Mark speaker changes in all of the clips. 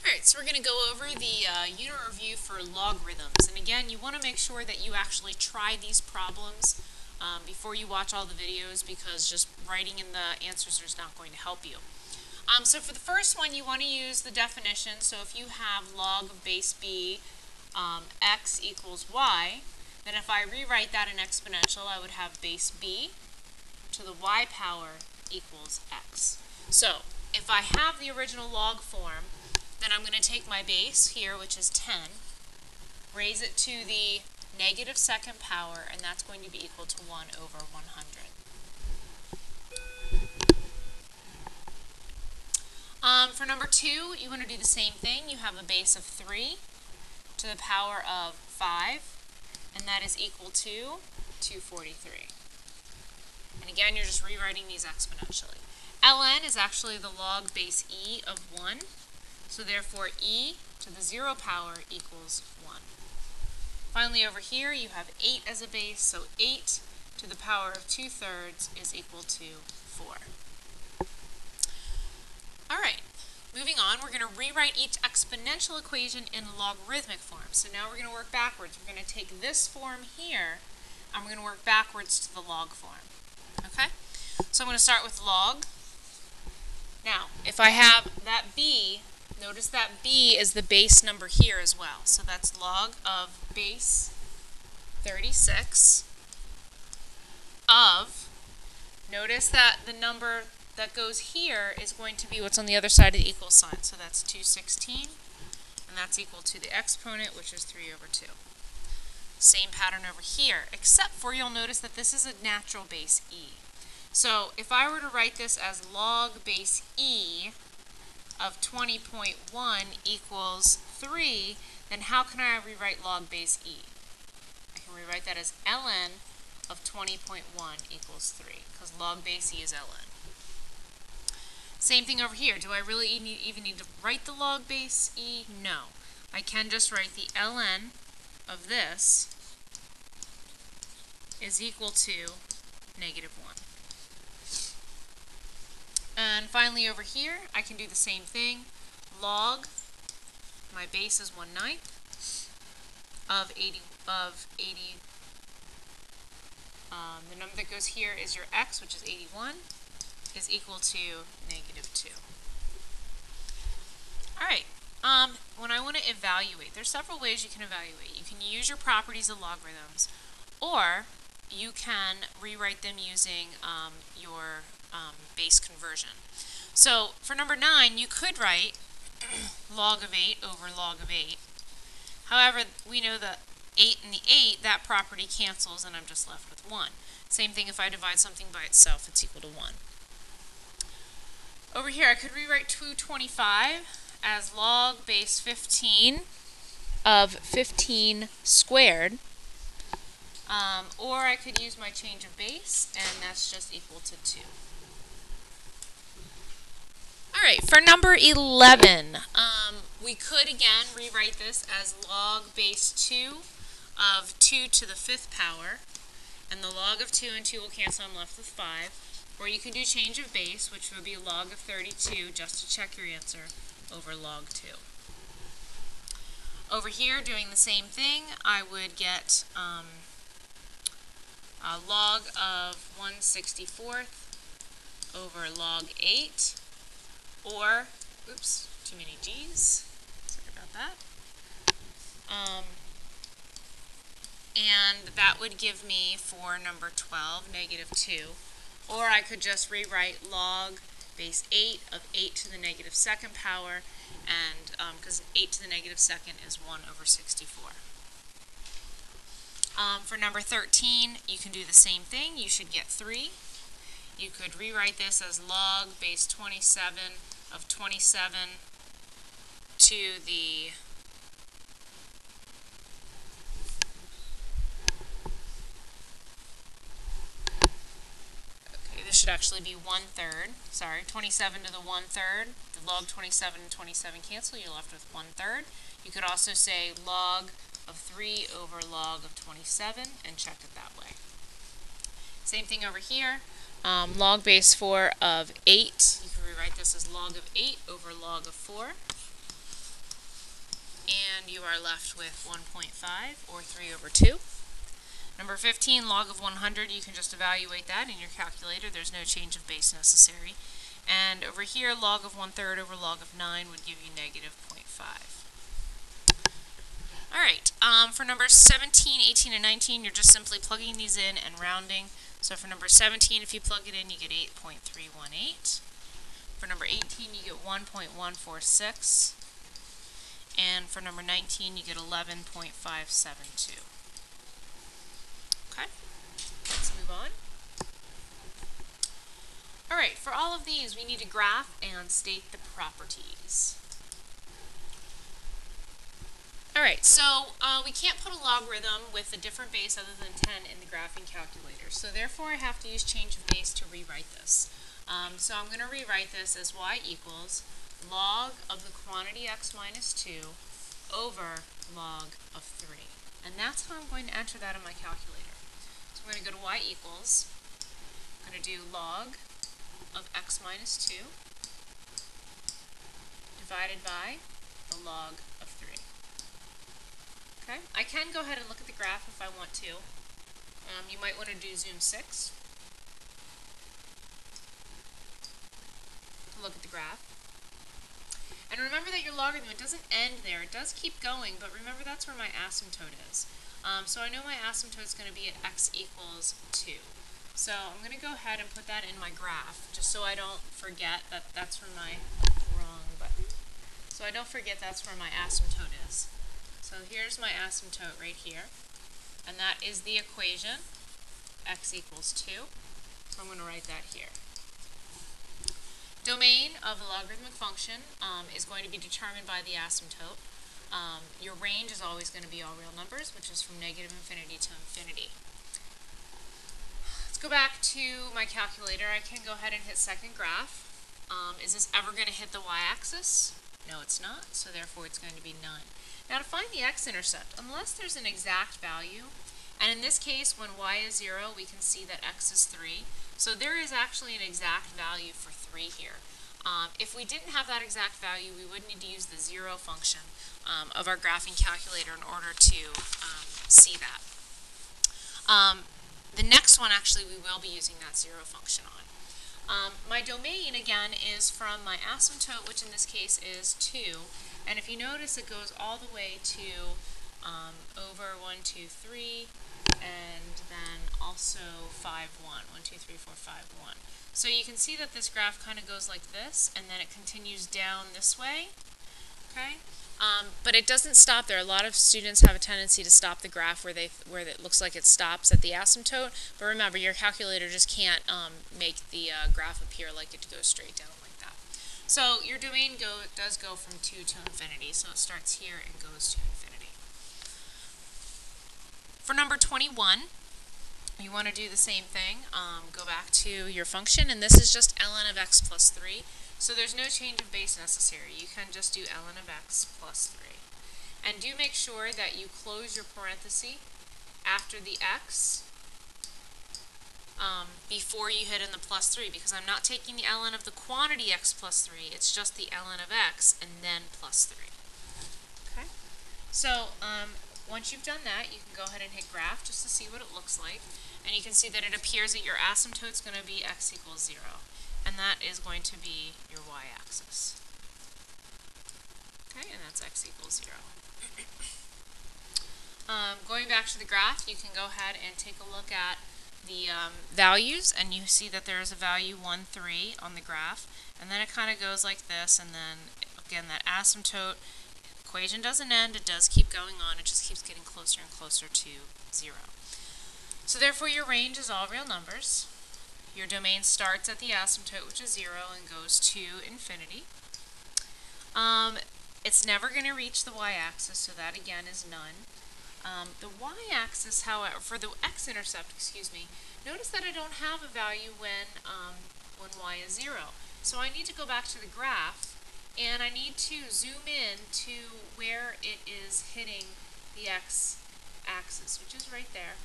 Speaker 1: Alright, so we're going to go over the unit review for logarithms. And again, you want to make sure that you actually try these problems before you watch all the videos, because just writing in the answers is not going to help you. So for the first one, you want to use the definition. So if you have log of base b x equals y, then if I rewrite that in exponential, I would have base b to the y power equals x. So if I have the original log form, then I'm going to take my base here, which is 10, raise it to the negative second power, and that's going to be equal to 1 over 100. For number 2, you want to do the same thing. You have a base of 3 to the power of 5, and that is equal to 243. And again, you're just rewriting these exponentially. ln is actually the log base e of 1. So therefore, e to the 0 power equals 1. Finally, over here, you have 8 as a base, so 8 to the power of 2/3 is equal to 4. All right, moving on, we're going to rewrite each exponential equation in logarithmic form. So now we're going to work backwards. We're going to take this form here, and we're going to work backwards to the log form. Okay? So I'm going to start with log. Now, if I have that b, notice that b is the base number here as well. So that's log of base 36 of, notice that the number that goes here is going to be what's on the other side of the equal sign. So that's 216, and that's equal to the exponent, which is 3 over 2. Same pattern over here, except for you'll notice that this is a natural base e. So if I were to write this as log base e of 20.1 equals 3, then how can I rewrite log base e? I can rewrite that as ln of 20.1 equals 3, because log base e is ln. Same thing over here. Do I really even need to write the log base e? No. I can just write the ln of this is equal to -1. And finally over here, I can do the same thing. Log, my base is 1/9 of 80, the number that goes here is your x, which is 81, is equal to -2. Alright, when I want to evaluate, there's several ways you can evaluate. You can use your properties of logarithms, or you can rewrite them using your base conversion. So for number 9, you could write log of 8 over log of 8. However, we know that 8 and the 8, that property cancels, and I'm just left with 1. Same thing if I divide something by itself, it's equal to 1. Over here, I could rewrite 225 as log base 15 of 15 squared. Or I could use my change of base, and that's just equal to 2. Alright, for number 11, we could again rewrite this as log base 2 of 2 to the 5th power, and the log of 2 and 2 will cancel, I'm left with 5. Or you can do change of base, which would be log of 32, just to check your answer, over log 2. Over here, doing the same thing, I would get log of 1/64 over log 8, or, oops, too many g's, sorry about that, and that would give me, for number 12, -2, or I could just rewrite log base 8 of 8 to the -2nd power, and because 8 to the -2nd is 1 over 64. For number 13, you can do the same thing. You should get 3. You could rewrite this as log base 27 of 27 to the this should actually be 1/3. Sorry, 27 to the 1/3. The log 27 and 27 cancel. You're left with 1/3. You could also say log of 3 over log of 27 and check it that way. Same thing over here. Log base 4 of 8. You can rewrite this as log of 8 over log of 4. and you are left with 1.5 or 3 over 2. Number 15, log of 100, you can just evaluate that in your calculator. There's no change of base necessary. And over here, log of 1/3 over log of 9 would give you negative 0.5. Alright, for numbers 17, 18, and 19, you're just simply plugging these in and rounding. So for number 17, if you plug it in, you get 8.318. For number 18, you get 1.146. And for number 19, you get 11.572. Okay, let's move on. Alright, for all of these, we need to graph and state the properties. Alright, so we can't put a logarithm with a different base other than 10 in the graphing calculator. So therefore, I have to use change of base to rewrite this. So I'm going to rewrite this as y equals log of the quantity x minus 2 over log of 3. And that's how I'm going to enter that in my calculator. So I'm going to go to y equals, I'm going to do log of x minus 2 divided by the log of 3. Okay, I can go ahead and look at the graph if I want to. You might want to do zoom 6 to look at the graph. And remember that your logarithm, it doesn't end there. It does keep going, but remember that's where my asymptote is. So I know my asymptote is going to be at x equals 2. So I'm going to go ahead and put that in my graph, just so I don't forget that that's where my wrong button. So I don't forget that's where my asymptote is. So here's my asymptote right here, and that is the equation x equals 2. So I'm going to write that here. Domain of the logarithmic function is going to be determined by the asymptote. Your range is always going to be all real numbers, which is from negative infinity to infinity. Let's go back to my calculator. I can go ahead and hit second graph. Is this ever going to hit the y-axis? No, it's not, so therefore it's going to be none. Now to find the x-intercept, unless there's an exact value, and in this case when y is 0, we can see that x is 3. So there is actually an exact value for 3 here. If we didn't have that exact value, we would need to use the 0 function of our graphing calculator in order to see that. The next one, actually, we will be using that 0 function on. My domain, again, is from my asymptote, which in this case is 2. And if you notice, it goes all the way to over 1, 2, 3, and then also 5, 1. 1, 2, 3, 4, 5, 1. So you can see that this graph kind of goes like this, and then it continues down this way. Okay? But it doesn't stop there. A lot of students have a tendency to stop the graph where it looks like it stops at the asymptote. But remember, your calculator just can't make the graph appear like it goes straight down like that. So your domain does go from 2 to infinity. So it starts here and goes to infinity. For number 21, you want to do the same thing. Go back to your function, and this is just ln of x plus 3. So there's no change of base necessary. You can just do ln of x plus 3. And do make sure that you close your parenthesis after the x before you hit in the plus 3, because I'm not taking the ln of the quantity x plus 3, it's just the ln of x and then plus 3. Okay? So once you've done that, you can go ahead and hit graph just to see what it looks like. And you can see that it appears that your asymptote is going to be x equals 0. And that is going to be your y-axis. Okay, and that's x equals 0. Going back to the graph, you can go ahead and take a look at the values, and you see that there is a value 1, 3 on the graph, and then it kind of goes like this, and then again that asymptote equation doesn't end, it does keep going on, it just keeps getting closer and closer to 0. So therefore your range is all real numbers. Your domain starts at the asymptote, which is 0, and goes to infinity. It's never going to reach the y-axis, so that again is none. The y-axis, however, for the x-intercept, notice that I don't have a value when y is 0. So I need to go back to the graph, and I need to zoom in to where it is hitting the x-axis, which is right there.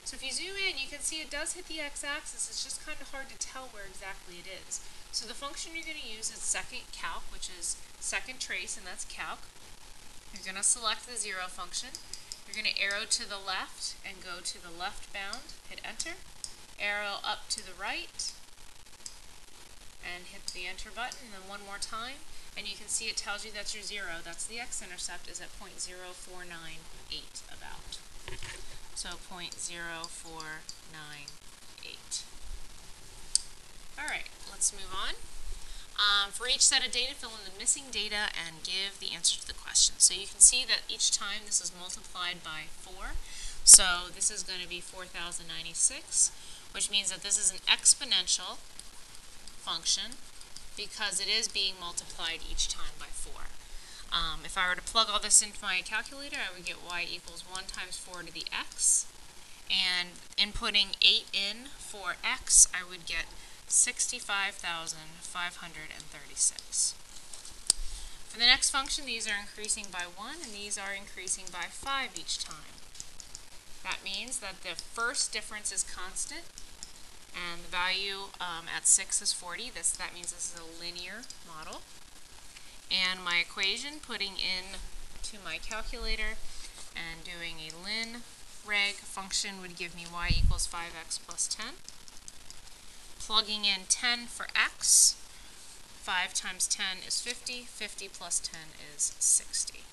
Speaker 1: So if you zoom in, you can see it does hit the x-axis. It's just kind of hard to tell where exactly it is. So the function you're going to use is second calc, which is second trace, and that's calc. You're going to select the 0 function. You're going to arrow to the left and go to the left bound, hit enter. Arrow up to the right and hit the enter button, and then one more time, and you can see it tells you that's your 0. That's the x-intercept is at 0.0498 about. So 0.0498. Alright, let's move on. For each set of data, fill in the missing data and give the answer to the question. So you can see that each time this is multiplied by 4. So this is going to be 4,096, which means that this is an exponential function because it is being multiplied each time by 4. If I were to plug all this into my calculator, I would get y equals 1 times 4 to the x. And inputting 8 in for x, I would get 65,536. For the next function, these are increasing by 1, and these are increasing by 5 each time. That means that the first difference is constant, and the value at 6 is 40. That means this is a linear model. And my equation, putting in to my calculator and doing a lin reg function would give me y equals 5x plus 10. Plugging in 10 for x, 5 times 10 is 50, 50 plus 10 is 60.